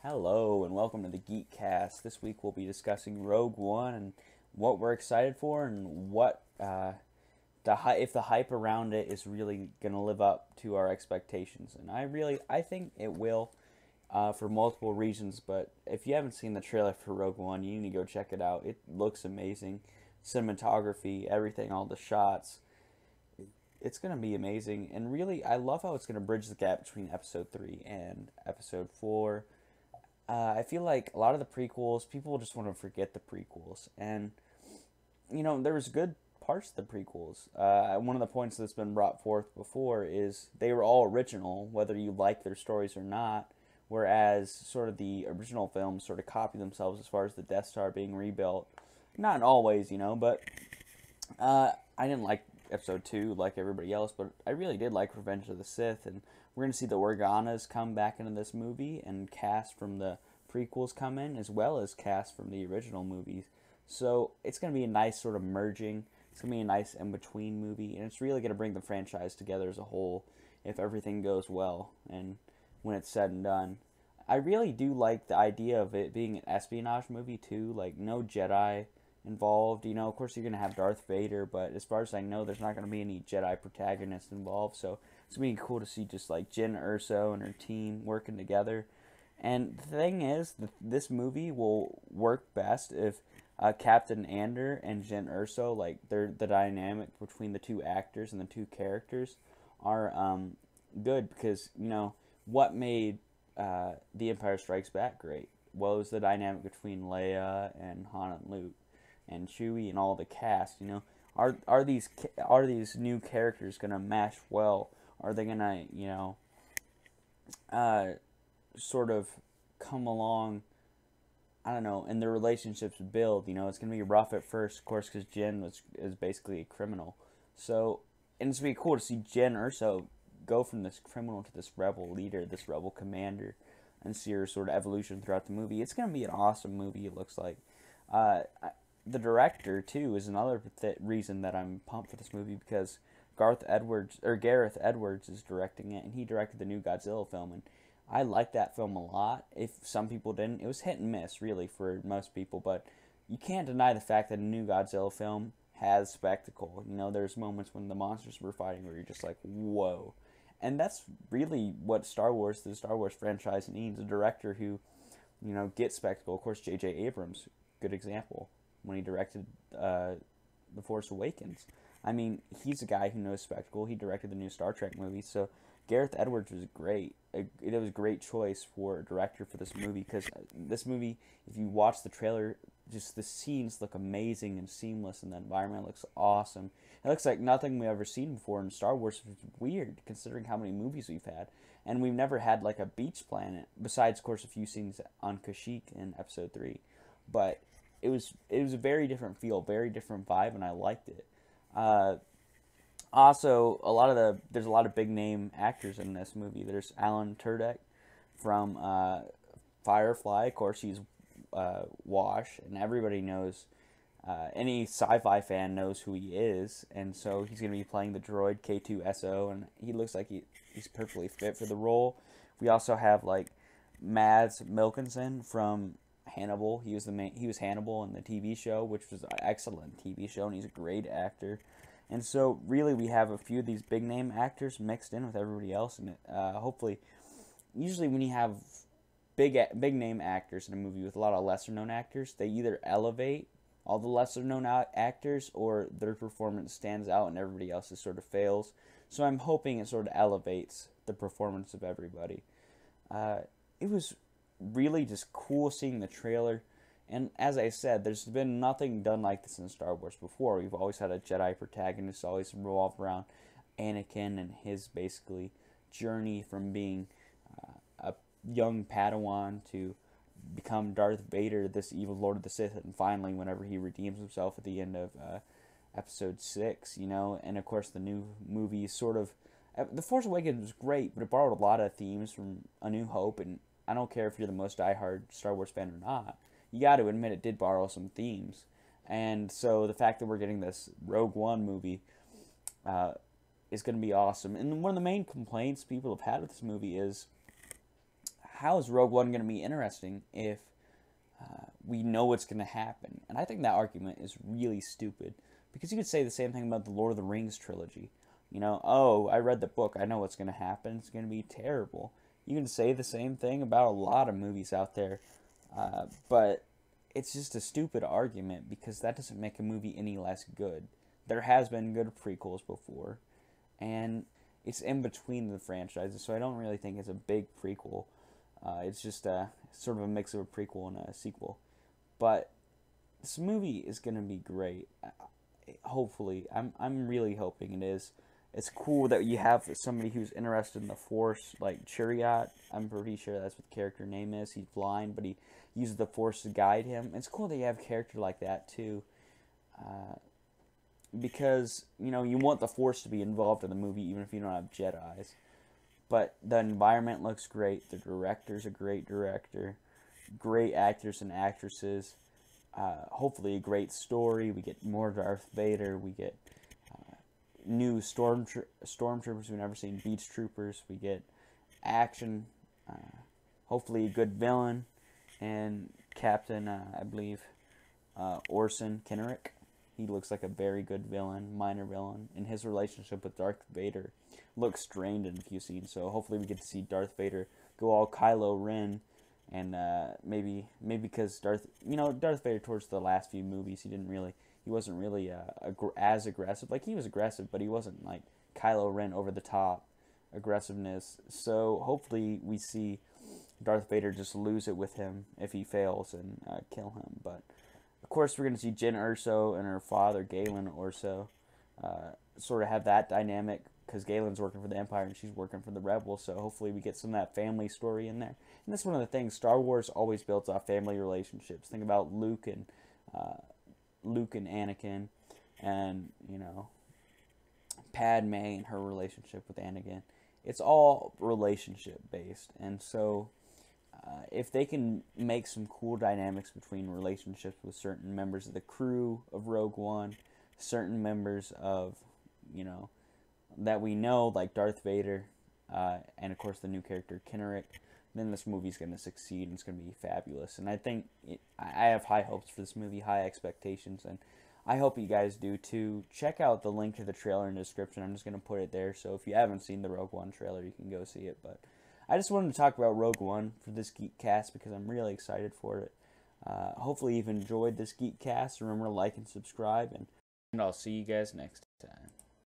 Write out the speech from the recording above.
Hello and welcome to the GeekCast. This week we'll be discussing Rogue One and what we're excited for and what if the hype around it is really gonna live up to our expectations. And I think it will, for multiple reasons. But if you haven't seen the trailer for Rogue One, you need to go check it out. It looks amazing, cinematography, everything, all the shots. It's gonna be amazing, and really, I love how it's gonna bridge the gap between Episode 3 and Episode 4. I feel like a lot of the prequels, people just want to forget the prequels. And, there was good parts of the prequels. One of the points that's been brought forth before is they were all original, whether you like their stories or not. Whereas, sort of the original films sort of copy themselves as far as the Death Star being rebuilt. Not always, but I didn't like Episode 2 like everybody else, but I really did like Revenge of the Sith, and we're going to see the Organas come back into this movie, and cast from the prequels come in, as well as cast from the original movies. So it's going to be a nice sort of merging. It's going to be a nice in-between movie, and it's really going to bring the franchise together as a whole if everything goes well and when it's said and done. I really do like the idea of it being an espionage movie, too. Like, no Jedi involved. Of course you're going to have Darth Vader, but as far as I know, there's not going to be any Jedi protagonists involved, so it's going to be cool to see just like Jyn Erso and her team working together. And the thing is, this movie will work best if Captain Ander and Jyn Erso, like the dynamic between the two actors and the two characters are good, because what made The Empire Strikes Back great? What was the dynamic between Leia and Han and Luke and Chewie and all the cast? Are these new characters gonna mesh well? Are they gonna sort of come along? I don't know, and their relationships build. It's gonna be rough at first, of course, because Jyn is basically a criminal. So, and it's gonna be cool to see Jyn Erso go from this criminal to this rebel leader, this rebel commander, and see her sort of evolution throughout the movie. It's gonna be an awesome movie. It looks like. The director too is another reason that I'm pumped for this movie, because Gareth Edwards is directing it, and he directed the new Godzilla film, and I like that film a lot. If some people didn't, it was hit and miss really for most people, but you can't deny the fact that a new Godzilla film has spectacle. There's moments when the monsters were fighting where you're just like, whoa. And that's really what the Star Wars franchise needs, a director who, gets spectacle. Of course, J.J. Abrams, good example, when he directed The Force Awakens. I mean, he's a guy who knows spectacle. He directed the new Star Trek movie, so Gareth Edwards was great. It was a great choice for a director for this movie, because this movie, if you watch the trailer, just the scenes look amazing and seamless, and the environment looks awesome. It looks like nothing we've ever seen before in Star Wars, which is weird, considering how many movies we've had. And we've never had, like, a beach planet, besides, of course, a few scenes on Kashyyyk in Episode 3. But it was a very different feel, very different vibe, and I liked it. Also, there's a lot of big name actors in this movie. There's Alan Tudyk from Firefly. Of course, he's Wash, and everybody knows. Any sci-fi fan knows who he is, and so he's going to be playing the droid K2SO, and he looks like he's perfectly fit for the role. We also have like Mads Mikkelsen from Hannibal. He was Hannibal in the TV show, which was an excellent TV show, and he's a great actor. And so, really, we have a few of these big-name actors mixed in with everybody else, and hopefully, usually when you have big-name actors in a movie with a lot of lesser-known actors, they either elevate all the lesser-known actors, or their performance stands out and everybody else's sort of fails. So I'm hoping it sort of elevates the performance of everybody. It was really just cool seeing the trailer. And as I said, there's been nothing done like this in Star Wars before. We've always had a Jedi protagonist, always revolved around Anakin and his basically journey from being a young Padawan to become Darth Vader, this evil Lord of the Sith, and finally, whenever he redeems himself at the end of Episode 6, and of course the new movie sort of... The Force Awakens was great, but it borrowed a lot of themes from A New Hope, and I don't care if you're the most diehard Star Wars fan or not, you got to admit it did borrow some themes. And so the fact that we're getting this Rogue One movie is going to be awesome. And one of the main complaints people have had with this movie is how is Rogue One going to be interesting if we know what's going to happen? And I think that argument is really stupid, because you could say the same thing about the Lord of the Rings trilogy. You know, oh, I read the book, I know what's going to happen, it's going to be terrible. You can say the same thing about a lot of movies out there, but it's just a stupid argument, because that doesn't make a movie any less good. There has been good prequels before, and it's in between the franchises, so I don't really think it's a big prequel. It's just sort of a mix of a prequel and a sequel. But this movie is going to be great. Hopefully. I'm really hoping it is. It's cool that you have somebody who's interested in the Force, like Chariot. I'm pretty sure that's what the character name is. He's blind, but he uses the Force to guide him. It's cool that you have a character like that, too. Because, you know, you want the Force to be involved in the movie, even if you don't have Jedis. But the environment looks great. The director's a great director. Great actors and actresses. Hopefully a great story. We get more Darth Vader. We get new stormtroopers we've never seen. Beach troopers. We get action. Hopefully a good villain. And Captain, I believe, Orson Kenrick. He looks like a very good villain, minor villain. And his relationship with Darth Vader looks strained in a few scenes. So hopefully we get to see Darth Vader go all Kylo Ren. And maybe because Darth Vader towards the last few movies, he wasn't really as aggressive. Like, he was aggressive, but he wasn't like Kylo Ren over the top aggressiveness. So hopefully we see Darth Vader just lose it with him if he fails and kill him. But of course, we're going to see Jyn Erso and her father, Galen Erso, sort of have that dynamic, because Galen's working for the Empire and she's working for the Rebels. So hopefully we get some of that family story in there. And that's one of the things. Star Wars always builds off family relationships. Think about Luke and Anakin, and, you know, Padme and her relationship with Anakin. It's all relationship based, and so if they can make some cool dynamics between relationships with certain members of the crew of Rogue One, certain members of, you know, that we know, like Darth Vader, and of course the new character Kenrick, then this movie's going to succeed and it's going to be fabulous. And I think I have high hopes for this movie, high expectations, and I hope you guys do too. Check out the link to the trailer in the description. I'm just going to put it there, so if you haven't seen the Rogue One trailer, you can go see it. But I just wanted to talk about Rogue One for this GeekCast because I'm really excited for it. Hopefully you've enjoyed this GeekCast. Remember to like and subscribe, and I'll see you guys next time.